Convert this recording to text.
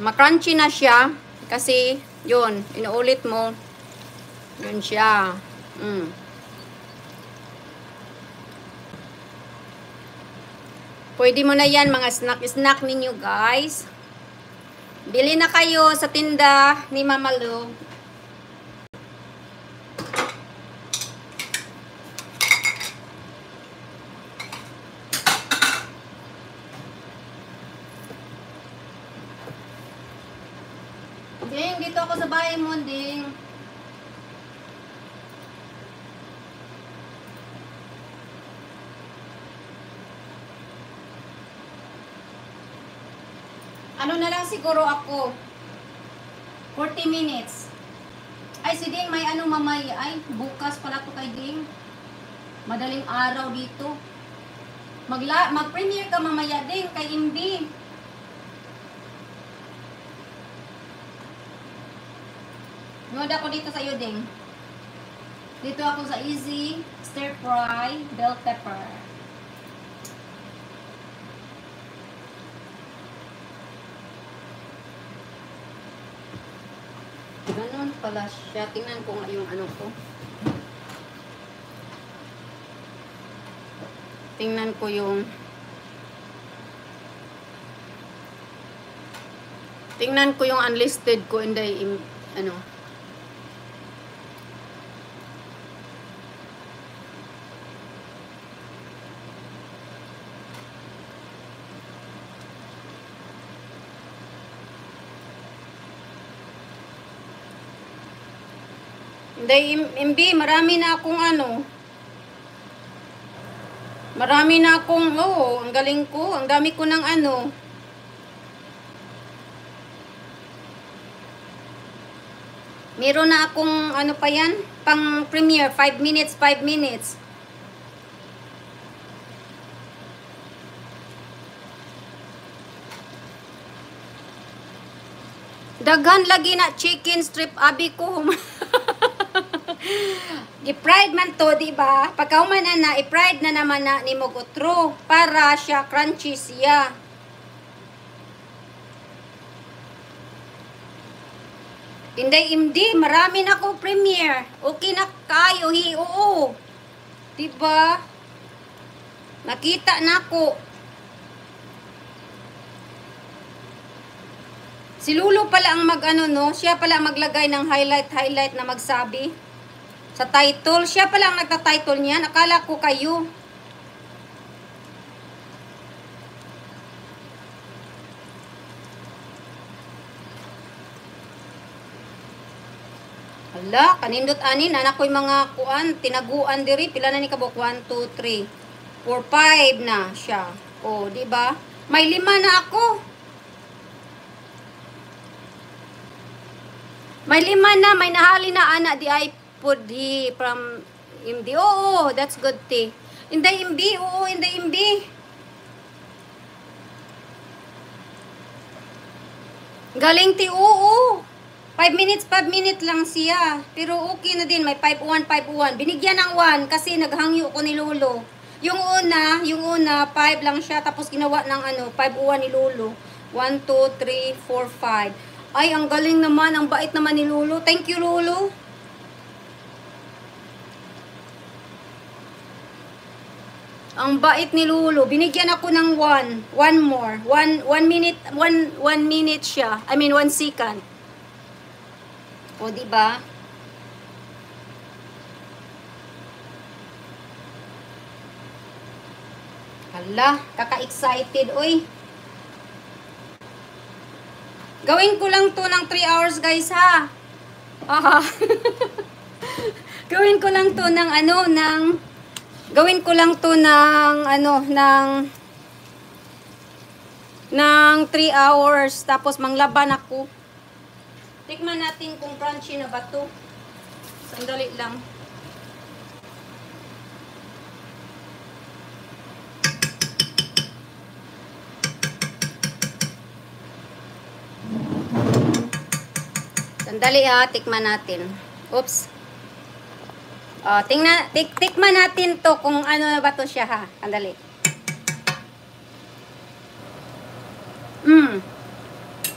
makrunchy na siya. Kasi, yun, inuulit mo. Yun siya. Pwede mo na yan, mga snack-snack ninyo, guys. Bili na kayo sa tinda ni Mama Lu. Ding, dito ako sa bahay mo, Ding. Ano na lang siguro ako? 40 minutes. Ay, si Ding, may ano mamaya. Ay, bukas pala to kay Ding. Madaling araw dito. Mag-premiere ka mamaya, Ding, kay Imbi. Nood ako dito sa iyo, Ding. Dito ako sa Easy Stir Fry Bell Pepper. Ganon pala siya. Tingnan ko nga yung ano ko. Tingnan ko yung unlisted ko, hindi ano. Hindi, MB, marami na akong ano. Marami na akong, ang galing ko. Ang dami ko ng ano. Meron na akong, ano pa yan? Pang premiere, 5 minutes, 5 minutes. Daghan lagi na chicken strip abi ko. I-fried man to, di ba? Pagka humana na, i-fried na naman na ni Mogotro para siya crunchy siya. Hindi, marami na ko premiere. Okay na kayo, oo. Di ba? Nakita na ko. Si Lulu pala ang mag-ano, no? Siya pala ang maglagay ng highlight na magsabi. Sa title. Siya pala ang nagta-title niyan. Akala ko kayo. Hala, kanindot anin. Anak ko yung mga kuan. Tinaguan diri. Pila na ni kabok? 1, 2, 3, 4, 5 na siya. O, diba? May 5 na ako. May 5 na, may nahali na ana di ay pudi from MD. Oo, that's good tea. Inday MB, oo, inday MB. Galing ti, oo. 5 minutes lang siya. Pero okay na din, may 5-1. Binigyan ng 1 kasi naghangyo ko ni Lolo. Yung una, 5 lang siya. Tapos ginawa ng 5-1 ni Lolo. 1, 2, 3, 4, 5. Ay, ang galing naman. Ang bait naman ni Lolo. Thank you, Lolo. Ang bait ni Lolo. Binigyan ako ng 1. 1 more. 1 minute. 1 minute siya. I mean, 1 second. O, diba? Hala, kaka-excited. Uy. Gawin ko lang to ng 3 hours, guys, ha? Gawin ko lang to ng gawin ko lang to ng 3 hours. Tapos manglaban ako. Tikman natin kung crunchy na ba to. Sandali lang. Sandali ha, tikman natin. Oops. Tikman natin to kung ano na ba to siya ha. Sandali.